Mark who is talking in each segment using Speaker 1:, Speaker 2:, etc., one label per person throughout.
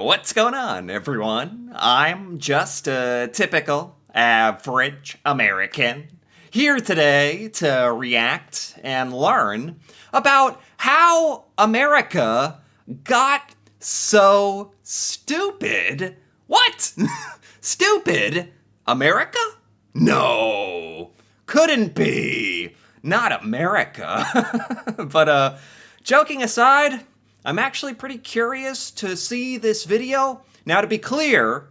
Speaker 1: What's going on, everyone? I'm just a typical, average American here today to react and learn about how America got so stupid. What? Stupid? America? No, couldn't be. Not America. But, joking aside, I'm actually pretty curious to see this video. Now, to be clear,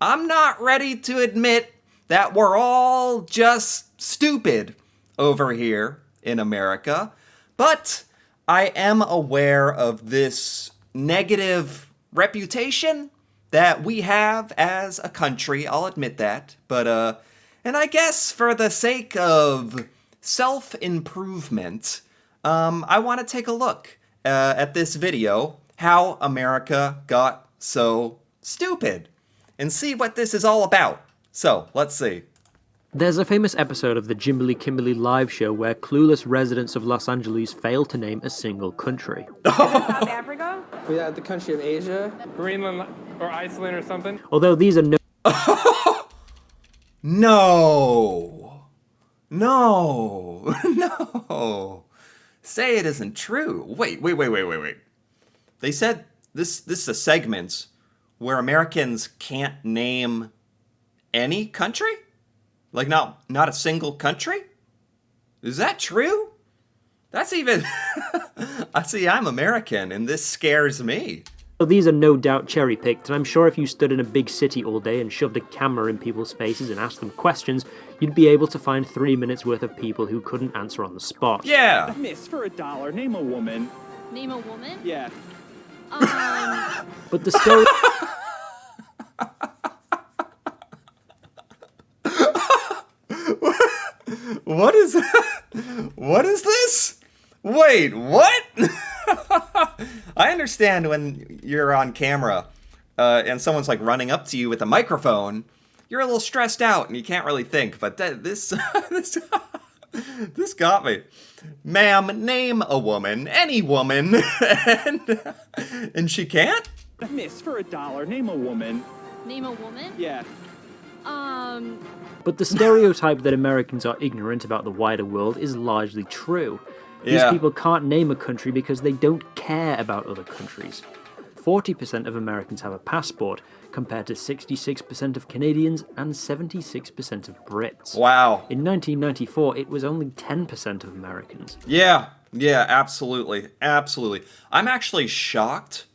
Speaker 1: I'm not ready to admit that we're all just stupid over here in America, but I am aware of this negative reputation that we have as a country. I'll admit that, but and I guess for the sake of self-improvement, I want to take a look at this video, how America got so stupid, and see what this is all about. So, let's see.
Speaker 2: There's a famous episode of the Jimberly Kimberly live show where clueless residents of Los Angeles fail to name a single country.
Speaker 3: South Africa?
Speaker 4: Yeah, the country of Asia.
Speaker 5: Greenland or Iceland or something?
Speaker 2: Although these are no
Speaker 1: No. No. Say it isn't true. Wait. They said this is a segment where Americans can't name any country? Like not a single country? Is that true? That's even I see I'm American and this scares me.
Speaker 2: These are no doubt cherry-picked, and I'm sure if you stood in a big city all day and shoved a camera in people's faces and asked them questions, you'd be able to find 3 minutes worth of people who couldn't answer on the spot.
Speaker 1: Yeah.
Speaker 5: Miss, for $1, name a woman.
Speaker 3: Name a woman?
Speaker 5: Yeah.
Speaker 2: But the story...
Speaker 1: What is What is this? Wait, what? I understand when you're on camera and someone's like running up to you with a microphone, you're a little stressed out and you can't really think, but this got me. Ma'am, name a woman, any woman, and she can't?
Speaker 5: Miss, for $1, name a woman.
Speaker 3: Name a woman?
Speaker 5: Yeah.
Speaker 2: But the stereotype that Americans are ignorant about the wider world is largely true. These
Speaker 1: Yeah.
Speaker 2: people can't name a country because they don't care about other countries. 40% of Americans have a passport, compared to 66% of Canadians and 76% of Brits.
Speaker 1: Wow.
Speaker 2: In 1994, it was only 10% of Americans.
Speaker 1: Yeah, absolutely. I'm actually shocked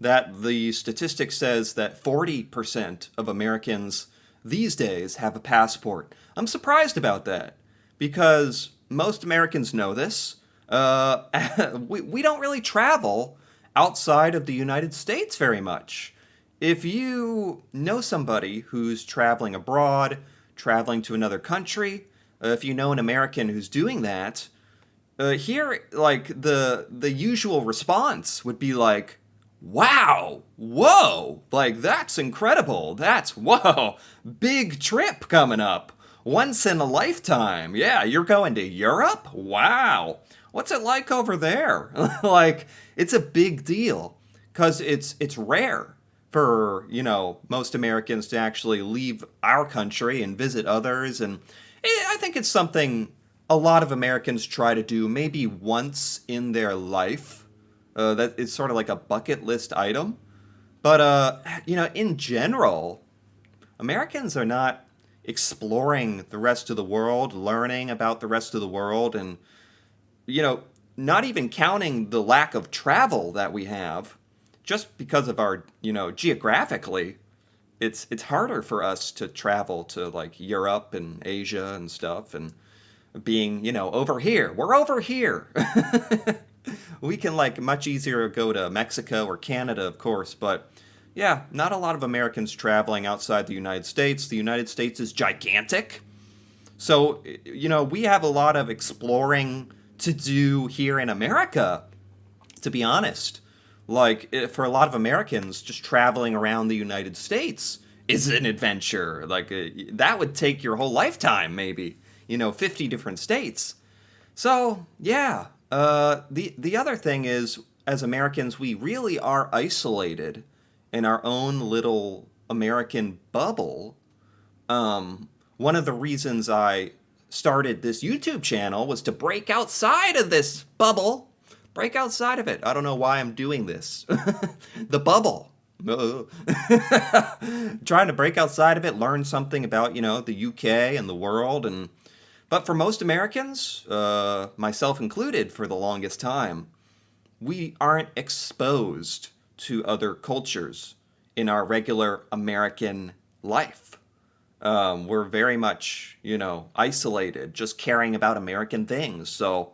Speaker 1: that the statistic says that 40% of Americans these days have a passport. I'm surprised about that because most Americans know this. We don't really travel outside of the United States very much. If you know somebody who's traveling abroad, traveling to another country, if you know an American who's doing that, here, like, the usual response would be like, wow, whoa, like, that's incredible, whoa, big trip coming up, once in a lifetime, yeah, you're going to Europe? Wow, what's it like over there? Like, it's a big deal, because it's rare for, most Americans to actually leave our country and visit others, and I think it's something a lot of Americans try to do maybe once in their life. That is sort of like a bucket list item. But, in general, Americans are not exploring the rest of the world, learning about the rest of the world, and, not even counting the lack of travel that we have, just because of our, geographically, it's harder for us to travel to, like, Europe and Asia and stuff, and being, over here. We're over here. We can, like, much easier go to Mexico or Canada, of course, but yeah, not a lot of Americans traveling outside the United States. The United States is gigantic. So, we have a lot of exploring to do here in America, to be honest. Like, for a lot of Americans, just traveling around the United States is an adventure. Like, that would take your whole lifetime, maybe. 50 different states. So, yeah. The other thing is, as Americans, we really are isolated in our own little American bubble. One of the reasons I started this YouTube channel was to break outside of this bubble. Break outside of it. I don't know why I'm doing this. The bubble. Trying to break outside of it, learn something about, the UK and the world. But for most Americans, myself included for the longest time, we aren't exposed to other cultures in our regular American life. We're very much, isolated, just caring about American things. So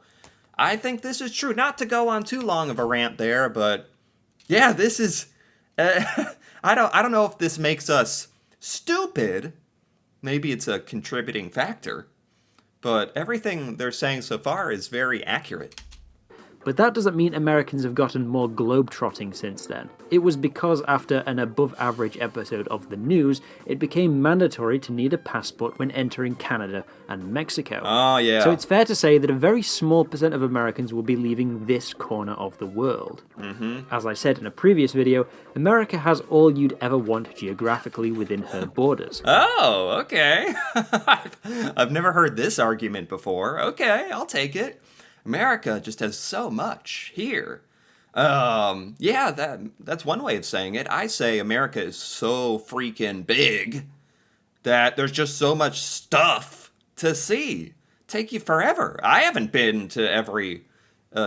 Speaker 1: I think this is true. Not to go on too long of a rant there, but yeah, this is. I don't know if this makes us stupid. Maybe it's a contributing factor, but everything they're saying so far is very accurate.
Speaker 2: But that doesn't mean Americans have gotten more globe-trotting since then. It was because after an above-average episode of the news, it became mandatory to need a passport when entering Canada and Mexico.
Speaker 1: Oh, yeah.
Speaker 2: So it's fair to say that a very small percent of Americans will be leaving this corner of the world. As I said in a previous video, America has all you'd ever want geographically within her borders.
Speaker 1: Oh, okay. I've never heard this argument before. Okay, I'll take it. America just has so much here. Yeah, that's one way of saying it. I say America is so freaking big that there's just so much stuff to see. Take you forever. I haven't been to every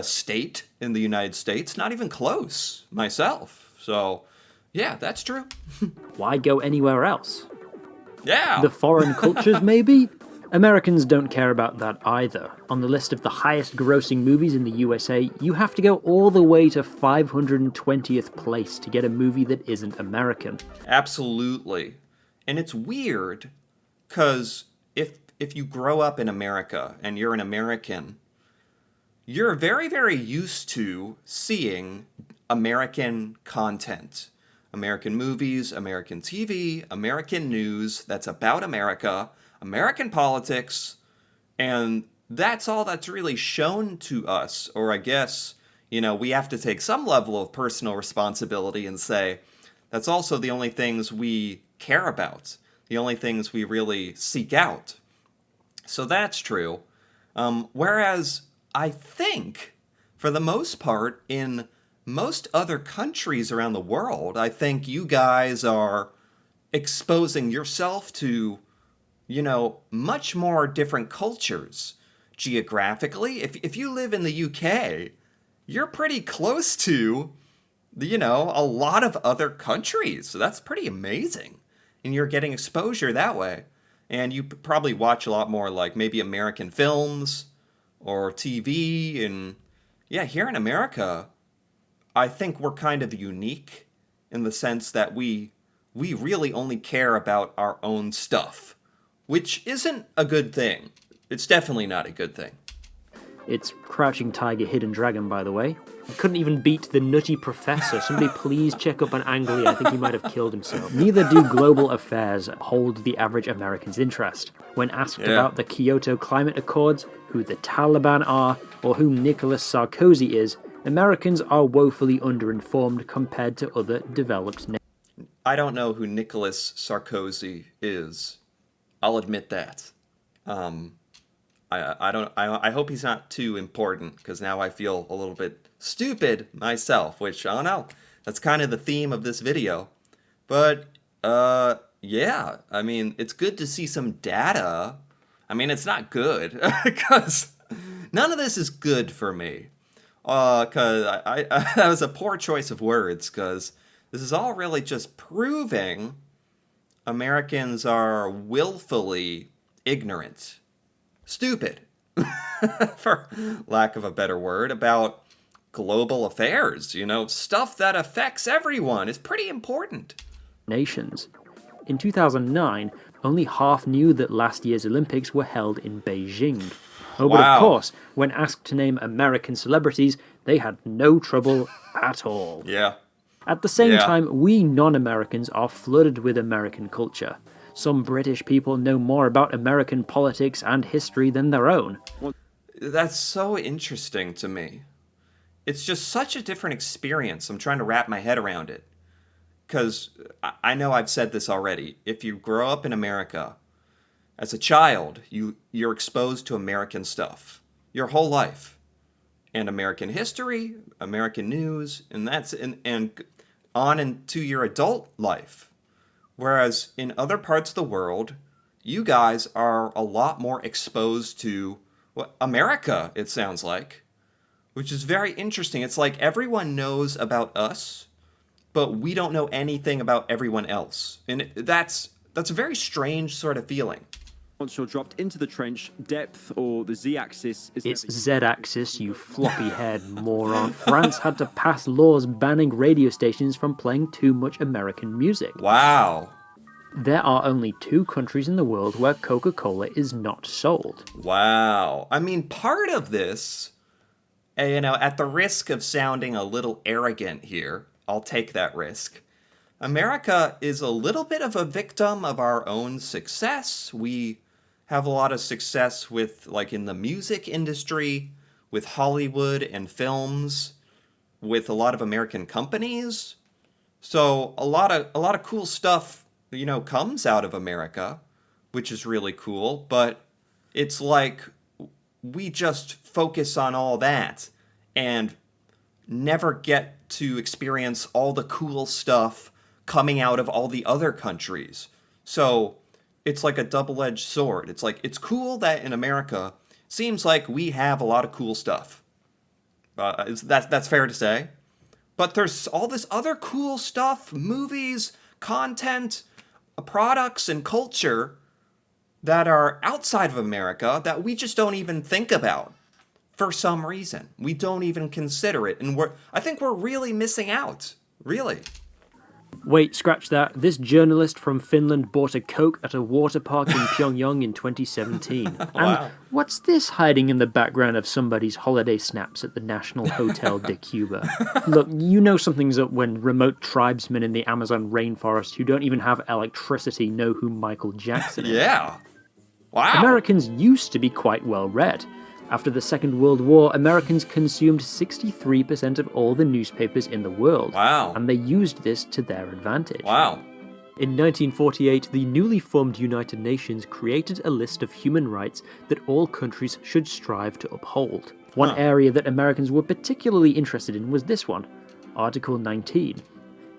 Speaker 1: state in the United States, not even close myself. So, yeah, that's true.
Speaker 2: Why go anywhere else?
Speaker 1: Yeah.
Speaker 2: The foreign cultures, maybe? Americans don't care about that either. On the list of the highest grossing movies in the USA, you have to go all the way to 520th place to get a movie that isn't American.
Speaker 1: Absolutely. And it's weird because if you grow up in America and you're an American, you're very, very used to seeing American content. American movies, American TV, American news that's about America, American politics, and that's all that's really shown to us. Or I guess, we have to take some level of personal responsibility and say, that's also the only things we care about, the only things we really seek out. So that's true. Whereas I think, for the most part, in most other countries around the world, I think you guys are exposing yourself to much more different cultures. Geographically, if you live in the UK, you're pretty close to, a lot of other countries. So that's pretty amazing. And you're getting exposure that way. And you probably watch a lot more like maybe American films or TV. And yeah, here in America, I think we're kind of unique in the sense that we really only care about our own stuff. Which isn't a good thing. It's definitely not a good thing.
Speaker 2: It's Crouching Tiger, Hidden Dragon, by the way. I couldn't even beat the Nutty Professor. Somebody please check up on Ang Lee. I think he might have killed himself. Neither do global affairs hold the average American's interest. When asked about the Kyoto Climate Accords, who the Taliban are, or who Nicolas Sarkozy is, Americans are woefully underinformed compared to other developed nations.
Speaker 1: I don't know who Nicolas Sarkozy is. I'll admit that. I hope he's not too important, because now I feel a little bit stupid myself, which, I don't know, that's kind of the theme of this video. But, yeah, I mean, it's good to see some data. I mean, it's not good, because none of this is good for me. Because that was a poor choice of words, because this is all really just proving Americans are willfully ignorant, stupid, for lack of a better word, about global affairs. Stuff that affects everyone is pretty important.
Speaker 2: Nations. In 2009, only half knew that last year's Olympics were held in Beijing. Oh, but of course, when asked to name American celebrities, they had no trouble at all.
Speaker 1: Yeah.
Speaker 2: At the same time, we non-Americans are flooded with American culture. Some British people know more about American politics and history than their own.
Speaker 1: That's so interesting to me. It's just such a different experience. I'm trying to wrap my head around it. because I know I've said this already. If you grow up in America as a child, you're exposed to American stuff your whole life, and American history, American news, and and on into your adult life. Whereas in other parts of the world, you guys are a lot more exposed to America, it sounds like, which is very interesting. It's like everyone knows about us, but we don't know anything about everyone else. And that's a very strange sort of feeling.
Speaker 4: Once you're dropped into the trench, depth or the z-axis is...
Speaker 2: It's Z-axis, you floppy-haired moron. France had to pass laws banning radio stations from playing too much American music.
Speaker 1: Wow.
Speaker 2: There are only 2 countries in the world where Coca-Cola is not sold.
Speaker 1: Wow. I mean, part of this, at the risk of sounding a little arrogant here, I'll take that risk. America is a little bit of a victim of our own success. We have a lot of success with, like, in the music industry, with Hollywood and films, with a lot of American companies. So a lot of cool stuff, comes out of America, which is really cool. But it's like we just focus on all that and never get to experience all the cool stuff coming out of all the other countries. So it's like a double-edged sword. It's like, it's cool that in America, seems like we have a lot of cool stuff. That's fair to say. But there's all this other cool stuff, movies, content, products, and culture that are outside of America that we just don't even think about for some reason. We don't even consider it. And I think we're really missing out. Really.
Speaker 2: Wait, scratch that. This journalist from Finland bought a Coke at a water park in Pyongyang in 2017.
Speaker 1: Wow.
Speaker 2: And what's this hiding in the background of somebody's holiday snaps at the National Hotel de Cuba? Look, you know something's up when remote tribesmen in the Amazon rainforest who don't even have electricity know who Michael Jackson is.
Speaker 1: Yeah. Wow.
Speaker 2: Americans used to be quite well read. After the Second World War, Americans consumed 63% of all the newspapers in the world.
Speaker 1: Wow.
Speaker 2: And they used this to their advantage.
Speaker 1: Wow.
Speaker 2: In 1948, the newly formed United Nations created a list of human rights that all countries should strive to uphold. One area that Americans were particularly interested in was this one, Article 19.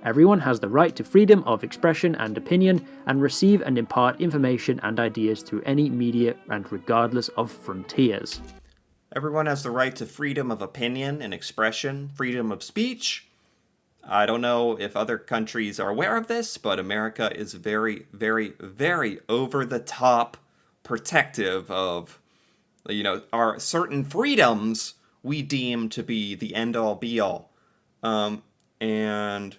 Speaker 2: Everyone has the right to freedom of expression and opinion, and receive and impart information and ideas through any media and regardless of frontiers.
Speaker 1: Everyone has the right to freedom of opinion and expression, freedom of speech. I don't know if other countries are aware of this, but America is very, very, very over-the-top protective of, our certain freedoms we deem to be the end-all, be-all. And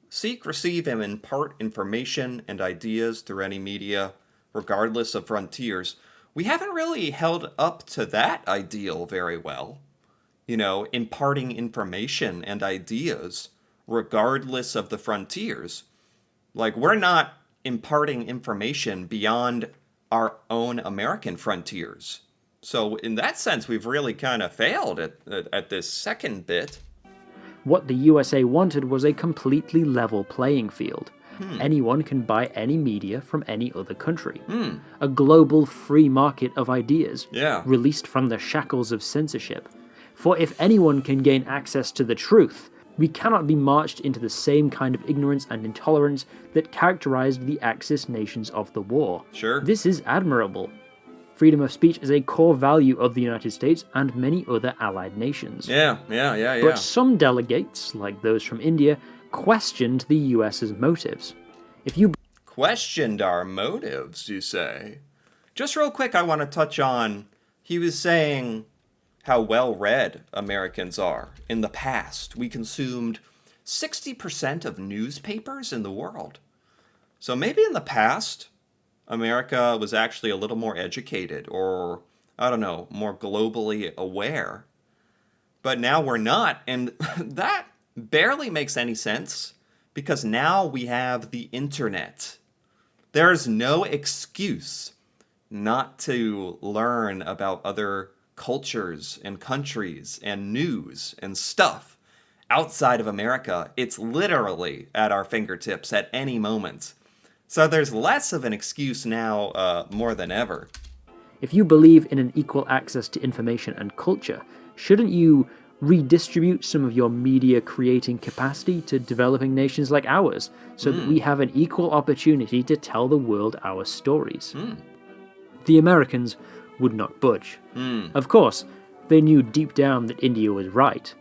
Speaker 1: seek, receive, and impart information and ideas through any media, regardless of frontiers. We haven't really held up to that ideal very well. Imparting information and ideas regardless of the frontiers. Like, we're not imparting information beyond our own American frontiers. So in that sense, we've really kind of failed at this second bit.
Speaker 2: What the USA wanted was a completely level playing field. Anyone can buy any media from any other country. A global free market of ideas, released from the shackles of censorship. For if anyone can gain access to the truth, we cannot be marched into the same kind of ignorance and intolerance that characterized the Axis nations of the war.
Speaker 1: Sure.
Speaker 2: This is admirable. Freedom of speech is a core value of the United States and many other allied nations.
Speaker 1: Yeah.
Speaker 2: But some delegates, like those from India, questioned the US's motives. If you
Speaker 1: questioned our motives, you say? Just real quick, I want to touch on, he was saying how well-read Americans are. In the past, we consumed 60% of newspapers in the world. So maybe in the past, America was actually a little more educated, or, I don't know, more globally aware. But now we're not, and that barely makes any sense, because now we have the internet. There's no excuse not to learn about other cultures and countries and news and stuff. outside of America, it's literally at our fingertips at any moment. So there's less of an excuse now more than ever.
Speaker 2: If you believe in an equal access to information and culture, shouldn't you redistribute some of your media creating capacity to developing nations like ours so that we have an equal opportunity to tell the world our stories? The Americans would not budge. Of course, they knew deep down that India was right.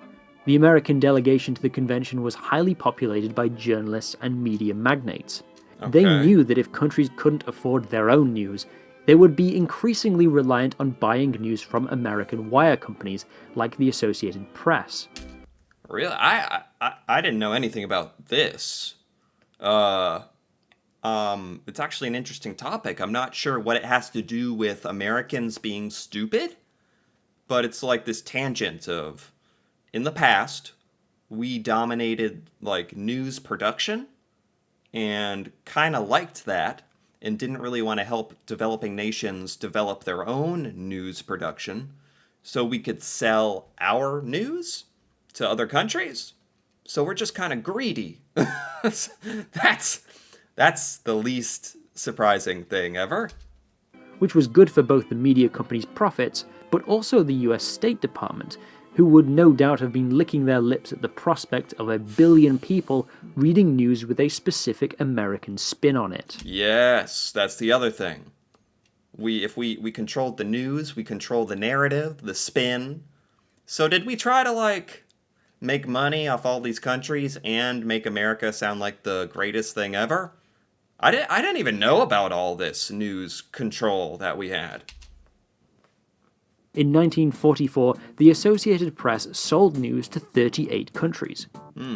Speaker 2: The American delegation to the convention was highly populated by journalists and media magnates. They
Speaker 1: Okay.
Speaker 2: knew that if countries couldn't afford their own news, they would be increasingly reliant on buying news from American wire companies like the Associated Press.
Speaker 1: Really? I didn't know anything about this. It's actually an interesting topic. I'm not sure what it has to do with Americans being stupid, but it's like this tangent of, in the past, we dominated like news production and kind of liked that and didn't really want to help developing nations develop their own news production so we could sell our news to other countries. So we're just kind of greedy. That's the least surprising thing ever.
Speaker 2: Which was good for both the media company's profits, but also the US State Department, who would no doubt have been licking their lips at the prospect of 1 billion people reading news with a specific American spin on it.
Speaker 1: Yes, that's the other thing. If we controlled the news, we controlled the narrative, the spin. So did we try to like make money off all these countries and make America sound like the greatest thing ever? I didn't even know about all this news control that we had.
Speaker 2: In 1944, the Associated Press sold news to 38 countries.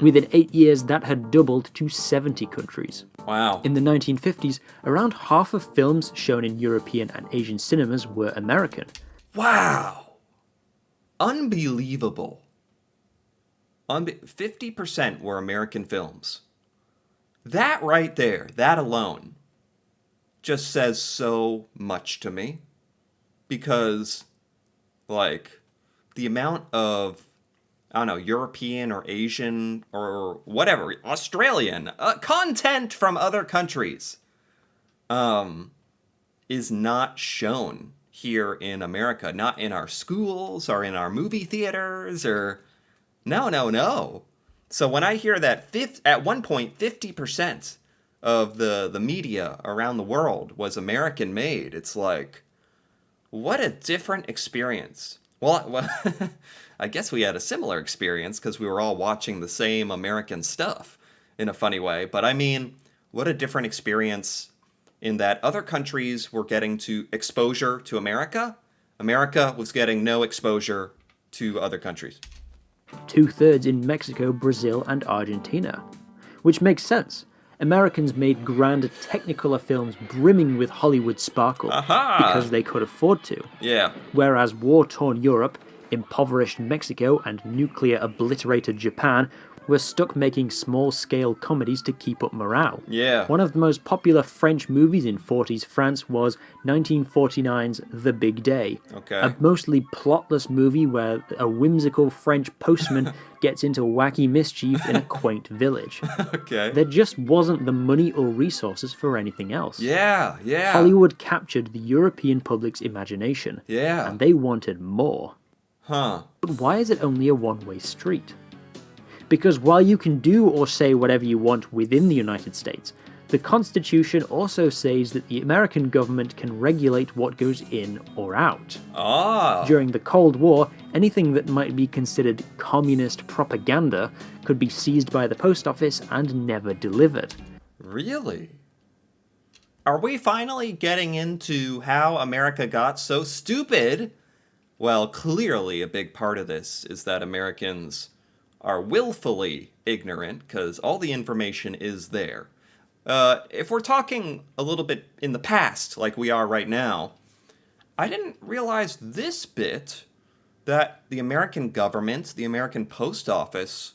Speaker 2: Within 8 years, that had doubled to 70 countries.
Speaker 1: Wow.
Speaker 2: In the 1950s, around half of films shown in European and Asian cinemas were American.
Speaker 1: Wow. Unbelievable. 50% were American films. That right there, that alone, just says so much to me. Because, like, the amount of, I don't know, European or Asian or whatever, Australian content from other countries is not shown here in America. Not in our schools or in our movie theaters or... No. So when I hear that at one point 50% of the media around the world was American made, it's like, what a different experience. Well, I guess we had a similar experience because we were all watching the same American stuff in a funny way. But I mean, what a different experience in that other countries were getting to exposure to America. America was getting no exposure to other countries.
Speaker 2: 2/3 in Mexico, Brazil, and Argentina. Which makes sense. Americans made grand Technicolor films brimming with Hollywood sparkle because they could afford to.
Speaker 1: Yeah.
Speaker 2: Whereas war-torn Europe, impoverished Mexico, and nuclear-obliterated Japan were stuck making small-scale comedies to keep up morale.
Speaker 1: Yeah.
Speaker 2: One of the most popular French movies in 40s France was 1949's The Big Day,
Speaker 1: Okay.
Speaker 2: a mostly plotless movie where a whimsical French postman gets into wacky mischief in a quaint village.
Speaker 1: Okay.
Speaker 2: There just wasn't the money or resources for anything else.
Speaker 1: Yeah.
Speaker 2: Hollywood captured the European public's imagination,
Speaker 1: Yeah.
Speaker 2: and they wanted more.
Speaker 1: Huh.
Speaker 2: But why is it only a one-way street? Because while you can do or say whatever you want within the United States, the Constitution also says that the American government can regulate what goes in or out.
Speaker 1: Ah.
Speaker 2: During the Cold War, anything that might be considered communist propaganda could be seized by the post office and never delivered.
Speaker 1: Really? Are we finally getting into how America got so stupid? Well, clearly a big part of this is that Americans are willfully ignorant because all the information is there. If we're talking a little bit in the past, like we are right now, I didn't realize this bit, that the American government, the American post office,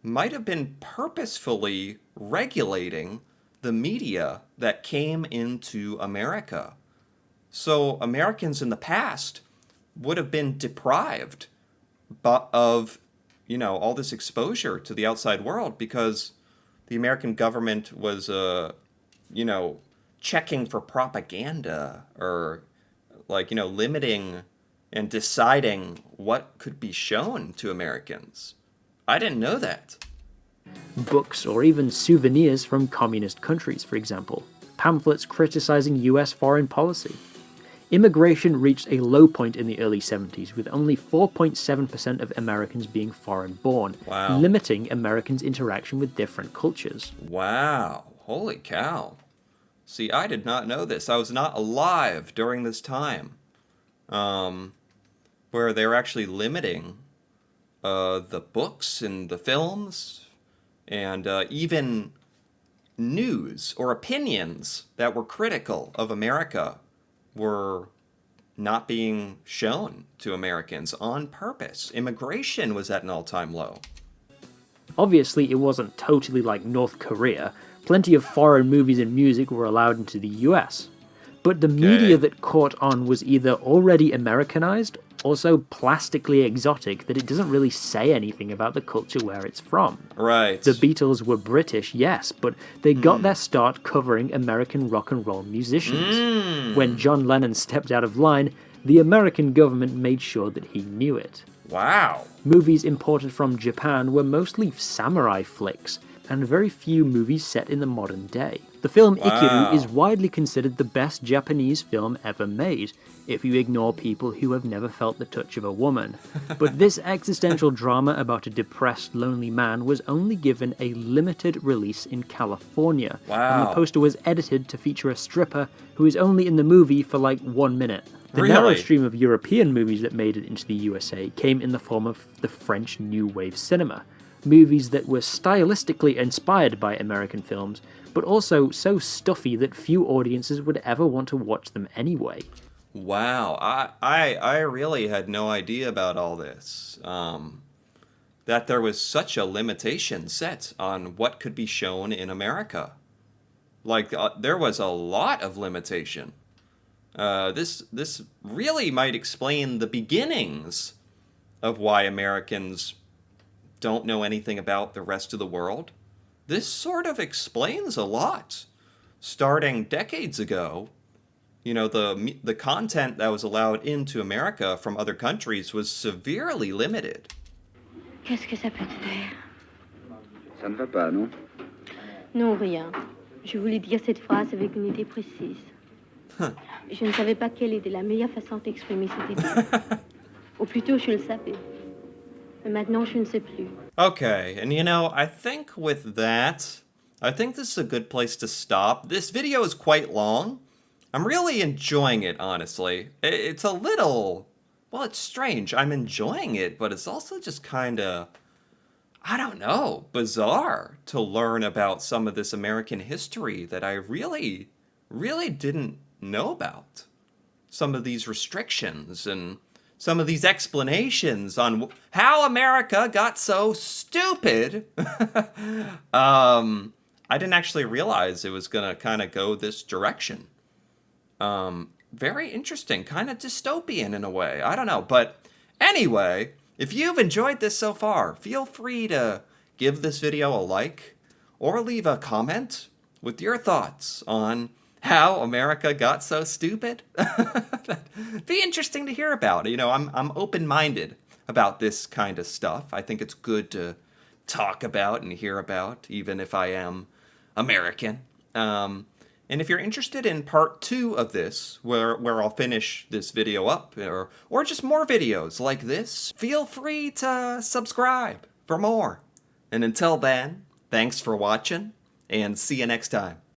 Speaker 1: might have been purposefully regulating the media that came into America. So Americans in the past would have been deprived of all this exposure to the outside world because the American government was, checking for propaganda or, limiting and deciding what could be shown to Americans. I didn't know that.
Speaker 2: Books or even souvenirs from communist countries, for example. Pamphlets criticizing US foreign policy. Immigration reached a low point in the early 70s, with only 4.7% of Americans being foreign-born,
Speaker 1: Wow.
Speaker 2: limiting Americans' interaction with different cultures.
Speaker 1: Wow. Holy cow. See, I did not know this. I was not alive during this time. Where they were actually limiting the books and the films and even news or opinions that were critical of America were not being shown to Americans on purpose. Immigration was at an all-time low.
Speaker 2: Obviously, it wasn't totally like North Korea. Plenty of foreign movies and music were allowed into the US. But the media that caught on was either already Americanized or so plastically exotic that it doesn't really say anything about the culture where it's from.
Speaker 1: Right.
Speaker 2: The Beatles were British, yes, but they got their start covering American rock and roll musicians. When John Lennon stepped out of line, the American government made sure that he knew it.
Speaker 1: Wow.
Speaker 2: Movies imported from Japan were mostly samurai flicks, and very few movies set in the modern day. The film Ikiru is widely considered the best Japanese film ever made, if you ignore people who have never felt the touch of a woman. But this existential drama about a depressed, lonely man was only given a limited release in California, and the
Speaker 1: Wow.
Speaker 2: poster was edited to feature a stripper who is only in the movie for like 1 minute. The narrow
Speaker 1: Really?
Speaker 2: stream of European movies that made it into the USA came in the form of the French New Wave cinema. Movies that were stylistically inspired by American films, but also so stuffy that few audiences would ever want to watch them anyway.
Speaker 1: Wow, I really had no idea about all this. That there was such a limitation set on what could be shown in America. Like, there was a lot of limitation. This really might explain the beginnings of why Americans don't know anything about the rest of the world. This sort of explains a lot. Starting decades ago, the content that was allowed into America from other countries was severely limited.
Speaker 6: Qu'est-ce que ça peut te faire?
Speaker 7: Ça ne va pas, non?
Speaker 6: Non, rien. Je voulais dire cette phrase avec une idée précise. Je ne savais pas quelle était la meilleure façon d'exprimer cette idée. Ou plutôt, je le savais. Mais maintenant, je ne sais plus.
Speaker 1: Okay, and I think with that, I think this is a good place to stop. This video is quite long. I'm really enjoying it, honestly. It's a little, well, it's strange. I'm enjoying it, but it's also just kind of, I don't know, bizarre to learn about some of this American history that I really, really didn't know about. Some of these restrictions and some of these explanations on how America got so stupid. I didn't actually realize it was going to kind of go this direction. Very interesting, kind of dystopian in a way. I don't know. But anyway, if you've enjoyed this so far, feel free to give this video a like or leave a comment with your thoughts on how America got so stupid. Be interesting to hear about. I'm open-minded about this kind of stuff. I think it's good to talk about and hear about, even if I am American. And if you're interested in part 2 of this, where I'll finish this video up, or just more videos like this, feel free to subscribe for more. And until then, thanks for watching, and see you next time.